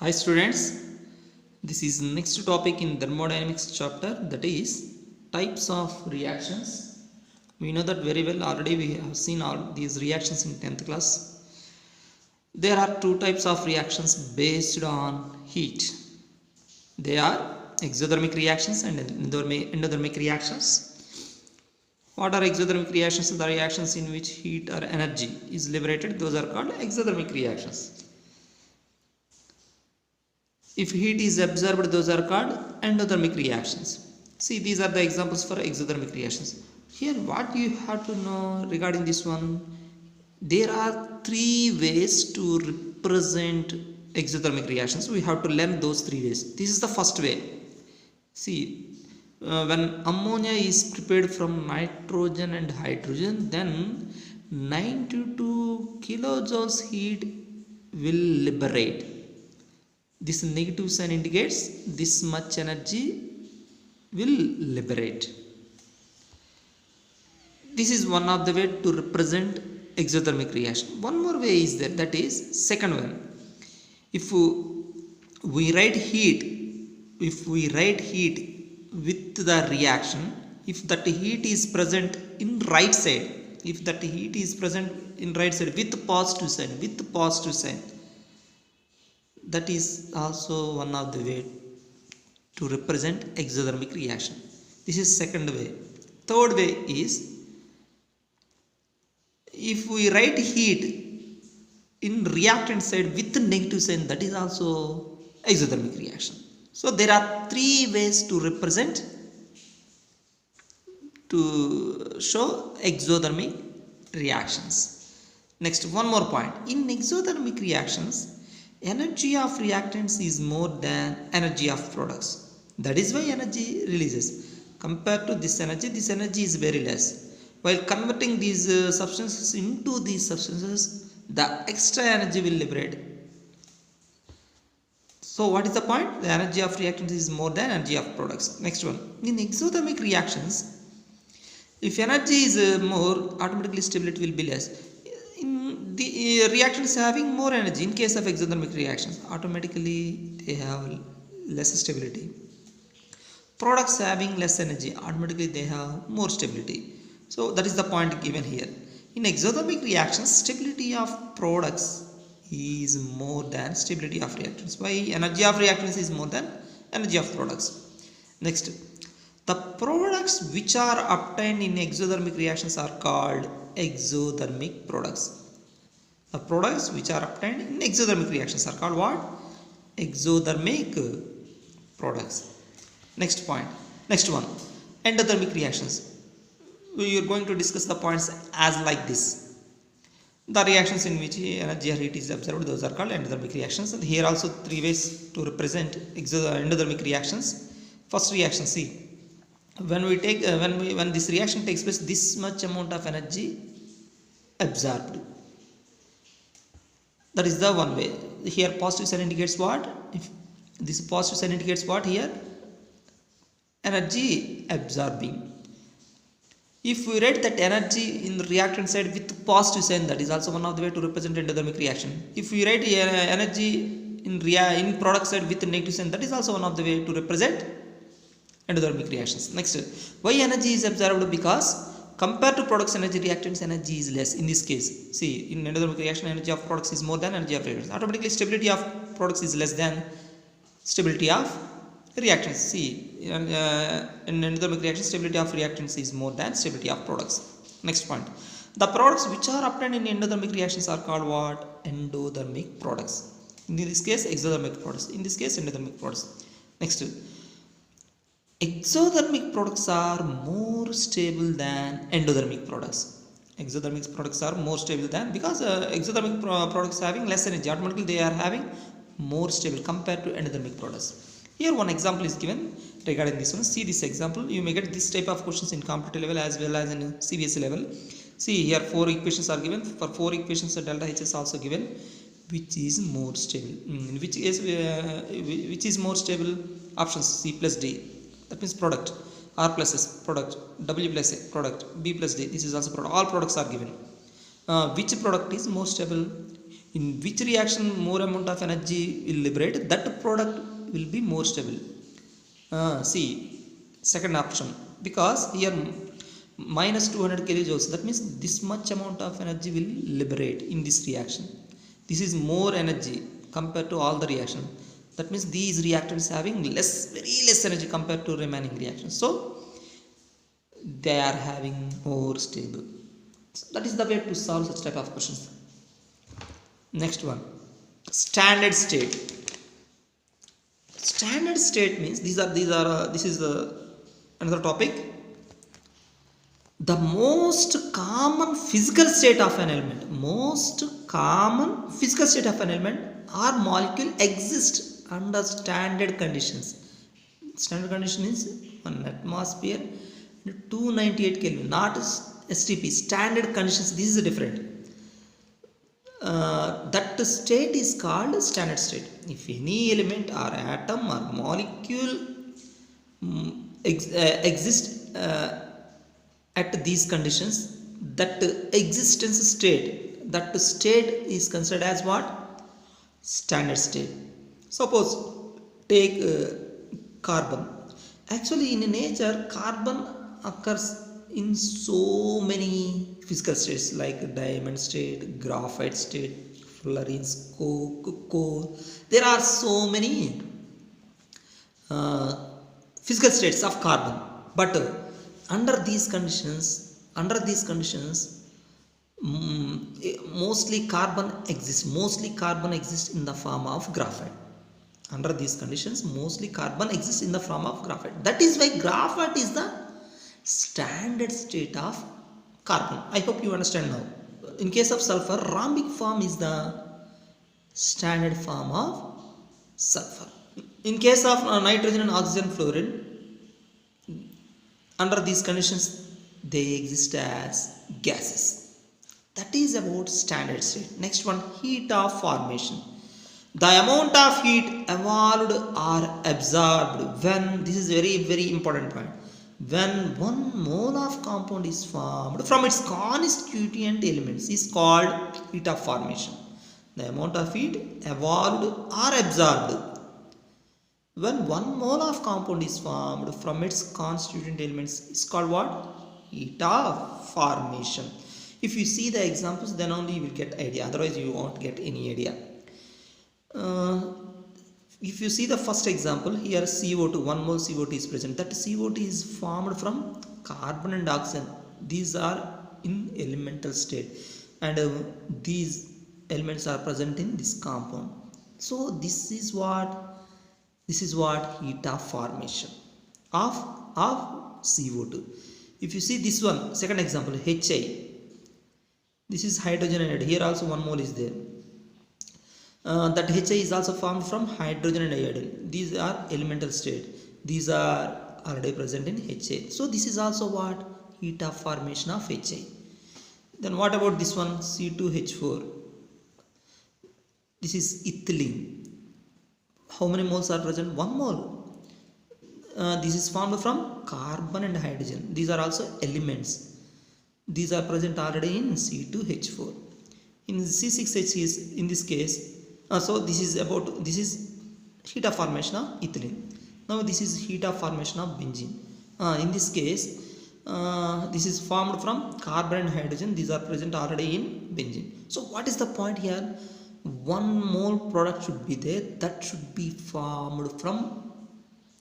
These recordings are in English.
Hi students, this is next topic in thermodynamics chapter, that is types of reactions. We know that very well, already we have seen all these reactions in 10th class. There are two types of reactions based on heat. They are exothermic reactions and endothermic reactions. What are exothermic reactions? The reactions in which heat or energy is liberated, those are called exothermic reactions. If heat is absorbed, those are called endothermic reactions. See, these are the examples for exothermic reactions. Here, what you have to know regarding this one, there are three ways to represent exothermic reactions. We have to learn those three ways. This is the first way. See, when ammonia is prepared from nitrogen and hydrogen, then 92 kilojoules heat will liberate. This negative sign indicates this much energy will liberate. This is one of the way to represent exothermic reaction. One more way is there, that is second one. If we write heat with the reaction, if that heat is present in right side, with positive sign, that is also one of the way to represent exothermic reaction. This is second way. Third way is, if we write heat in reactant side with negative sign, that is also exothermic reaction. So there are three ways to represent, to show exothermic reactions. Next, one more point. In exothermic reactions, energy of reactants is more than energy of products. That is why energy releases. Compared to this energy is very less. While converting these substances into these substances, the extra energy will liberate. So what is the point? The energy of reactants is more than energy of products. Next one. In exothermic reactions, if energy is more, automatically stability will be less. In the reactants having more energy, in case of exothermic reactions, automatically they have less stability. Products having less energy, automatically they have more stability. So that is the point given here. In exothermic reactions, stability of products is more than stability of reactants. Why? Energy of reactants is more than energy of products. Next, the products which are obtained in exothermic reactions are called exothermic products. The products which are obtained in exothermic reactions are called what? Exothermic products. Next point. Next one. Endothermic reactions. We are going to discuss the points as like this. The reactions in which energy or heat is observed, those are called endothermic reactions. And here also three ways to represent endothermic reactions. First reaction, see. When this reaction takes place, this much amount of energy absorbed. That is the one way. Here positive sign indicates what? If this positive sign indicates what here? Energy absorbing. If we write that energy in the reactant side with positive sign, that is also one of the way to represent endothermic reaction. If we write energy in product side with negative sign, that is also one of the way to represent endothermic reactions. Next, why energy is absorbed? Because compared to products energy, reactants energy is less. In this case, see, in endothermic reaction, energy of products is more than energy of reactants. Automatically stability of products is less than stability of reactants. See, in endothermic reaction, stability of reactants is more than stability of products. Next point. The products which are obtained in endothermic reactions are called what? Endothermic products. In this case, exothermic products. In this case, endothermic products. Next, exothermic products are more stable than endothermic products. Exothermic products are more stable than, because exothermic products having less energy, automatically they are having more stable compared to endothermic products. Here one example is given regarding this one. See this example. You may get this type of questions in competitive level as well as in CBSE level. See here 4 equations are given. For 4 equations delta H is also given. Which is more stable? Which is more stable? Options C plus D. That means product. R plus S product. W plus A product. B plus D. This is also product. All products are given. Which product is more stable? In which reaction more amount of energy will liberate, that product will be more stable. See, second option, because here minus 200 kilojoules, that means this much amount of energy will liberate in this reaction. This is more energy compared to all the reaction. That means these reactants having less, very less energy compared to remaining reactions, so they are having more stable. So that is the way to solve such type of questions. Next one, standard state. Standard state means this is another topic. The most common physical state of an element, most common physical state of an element or molecule exists under standard conditions. Standard condition is 1 atmosphere and 298 Kelvin, not STP. Standard conditions, this is different. That state is called standard state. If any element or atom or molecule exists at these conditions, that existence state, that state is considered as what? Standard state. Suppose take carbon. Actually in nature carbon occurs in so many physical states like diamond state, graphite state, fluorines, coal. There are so many physical states of carbon, but under these conditions, mostly carbon exists in the form of graphite. Under these conditions, mostly carbon exists in the form of graphite. That is why graphite is the standard state of carbon. I hope you understand now. In case of sulfur, rhombic form is the standard form of sulfur. In case of nitrogen and oxygen fluoride, under these conditions they exist as gases. That is about standard state. Next one, heat of formation. The amount of heat evolved or absorbed when, this is very very important point, when 1 mole of compound is formed from its constituent elements is called heat of formation. The amount of heat evolved or absorbed when 1 mole of compound is formed from its constituent elements is called what? Heat of formation. If you see the examples, then only you will get idea, otherwise you won't get any idea. If you see the first example, here CO2, 1 mole CO2 is present. That CO2 is formed from carbon and oxygen. These are in elemental state, and these elements are present in this compound. So this is what heat of formation of CO2. If you see this one, second example, HI, this is hydrogen iodide. Here also 1 mole is there. That HI is also formed from hydrogen and iodine. These are elemental state. These are already present in HI. So this is also what? Heat of formation of HI. Then what about this one? C2H4. This is ethylene. How many moles are present? 1 mole. This is formed from carbon and hydrogen. These are also elements. These are present already in C2H4. In C6H is, in this case, so this is heat of formation of ethylene. Now this is heat of formation of benzene. In this case, this is formed from carbon and hydrogen. These are present already in benzene. So what is the point here? 1 mole product should be there, that should be formed from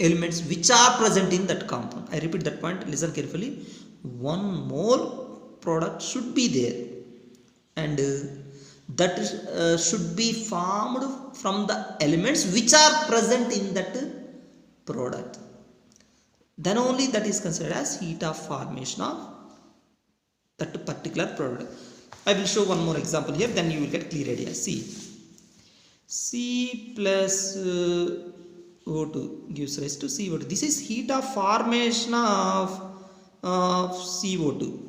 elements which are present in that compound. I repeat that point, listen carefully. 1 mole product should be there, and that should be formed from the elements which are present in that product. Then only that is considered as heat of formation of that particular product. I will show one more example here, then you will get clear idea. See, C plus O2 gives rise to CO2. This is heat of formation of CO2.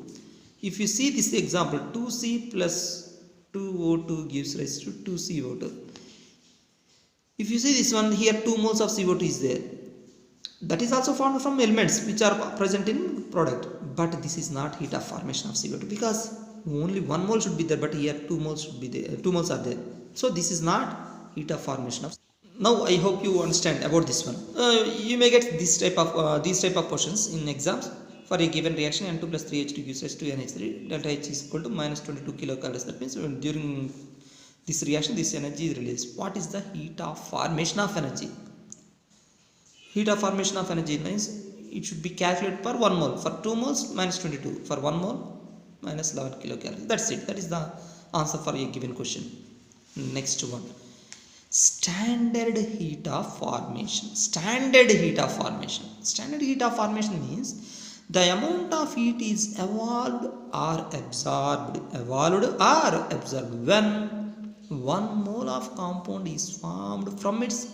If you see this example, 2C plus 2O2 gives rise to 2CO2. If you see this one here, 2 moles of CO2 is there. That is also formed from elements which are present in product. But this is not heat of formation of CO2, because only 1 mole should be there, but here 2 moles should be there, 2 moles are there. So this is not heat of formation of. Now I hope you understand about this one. You may get these type of questions in exams. For a given reaction, N2 plus 3H2 gives us to NH3, delta H is equal to minus 22 kilocalories. That means during this reaction, this energy is released. What is the heat of formation of energy? Heat of formation of energy means it should be calculated per 1 mole. For 2 moles, minus 22. For 1 mole, minus 11 kilocalories. That's it. That is the answer for a given question. Next one. Standard heat of formation. Standard heat of formation. Standard heat of formation means the amount of heat is evolved or absorbed. Evolved or absorbed when 1 mole of compound is formed from its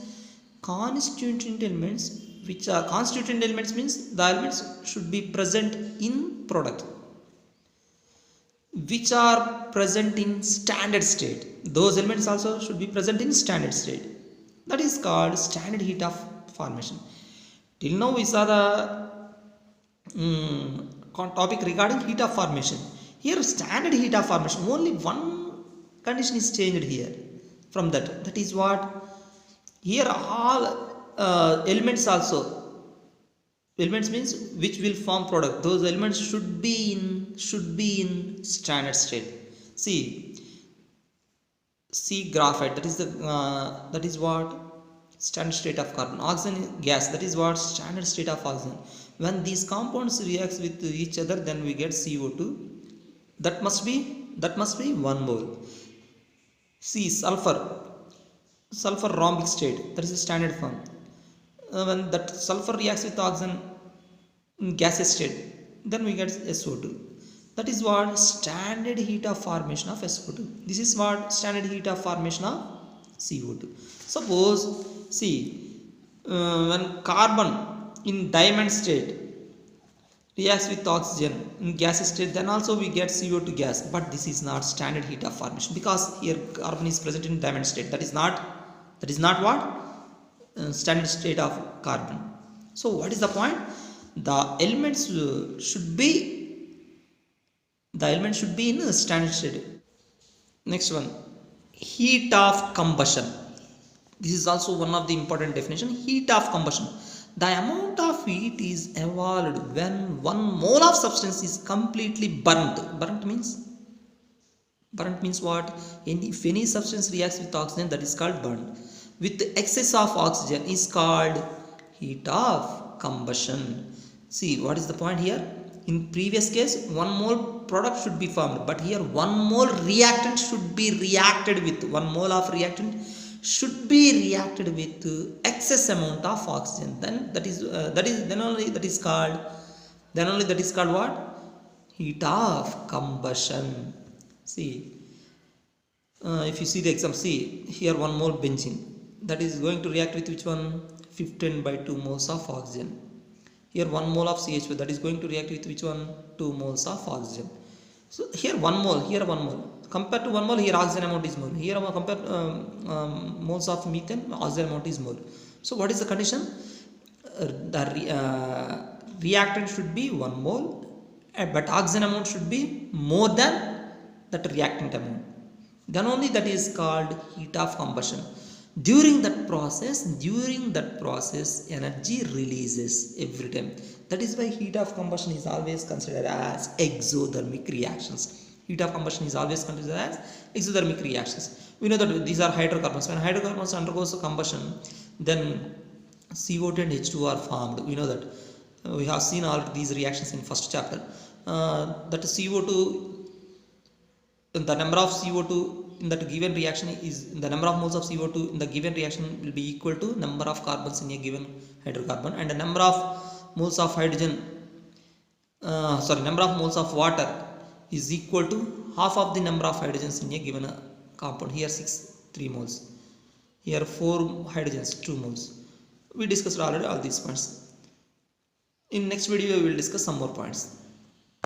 constituent elements, which are constituent elements means the elements should be present in product, which are present in standard state. Those elements also should be present in standard state. That is called standard heat of formation. Till now we saw the topic regarding heat of formation. Here standard heat of formation, only one condition is changed here from that. That is what here all elements also, elements means which will form product, those elements should be in standard state. See graphite, that is what standard state of carbon. Oxygen gas, that is what standard state of oxygen. When these compounds reacts with each other, then we get CO2. That must be 1 mole. See sulfur rhombic state, that is the standard form. When that sulfur reacts with oxygen in gaseous state, then we get SO2. That is what standard heat of formation of SO2. This is what standard heat of formation of CO2. Suppose when carbon in diamond state reacts with oxygen in gaseous state, then also we get CO2 gas. But this is not standard heat of formation, because here carbon is present in diamond state. That is not what standard state of carbon. So what is the point? The elements should be in a standard state. Next one, heat of combustion. This is also one of the important definition. Heat of combustion. The amount of heat is evolved when 1 mole of substance is completely burnt. Burnt means what? If any substance reacts with oxygen, that is called burnt. With excess of oxygen is called heat of combustion. See, what is the point here? In previous case, 1 mole product should be formed, but here 1 mole reactant should be reacted with 1 mole of reactant should be reacted with excess amount of oxygen. Then that is called what? Heat of combustion. See, if you see the example, see here 1 mole benzene, that is going to react with which one? 15/2 moles of oxygen. Here 1 mole of CH4, that is going to react with which one? 2 moles of oxygen. So here 1 mole, here 1 mole. Compared to 1 mole, here oxygen amount is more. Here compared moles of methane, oxygen amount is more. So what is the condition? The reactant should be 1 mole, but oxygen amount should be more than that reactant amount. Then only that is called heat of combustion. During that process, energy releases every time. That is why heat of combustion is always considered as exothermic reactions. Heat of combustion is always considered as exothermic reactions. We know that these are hydrocarbons. When hydrocarbons undergoes combustion, then CO2 and H2 are formed. We know that. We have seen all these reactions in first chapter. That CO2, the number of CO2 in that given reaction is, the number of moles of CO2 in the given reaction will be equal to number of carbons in a given hydrocarbon, and the number of moles of number of moles of water is equal to half of the number of hydrogens in a given compound. Here 3 moles, here 4 hydrogens, 2 moles. We discussed already all these points. In next video we will discuss some more points.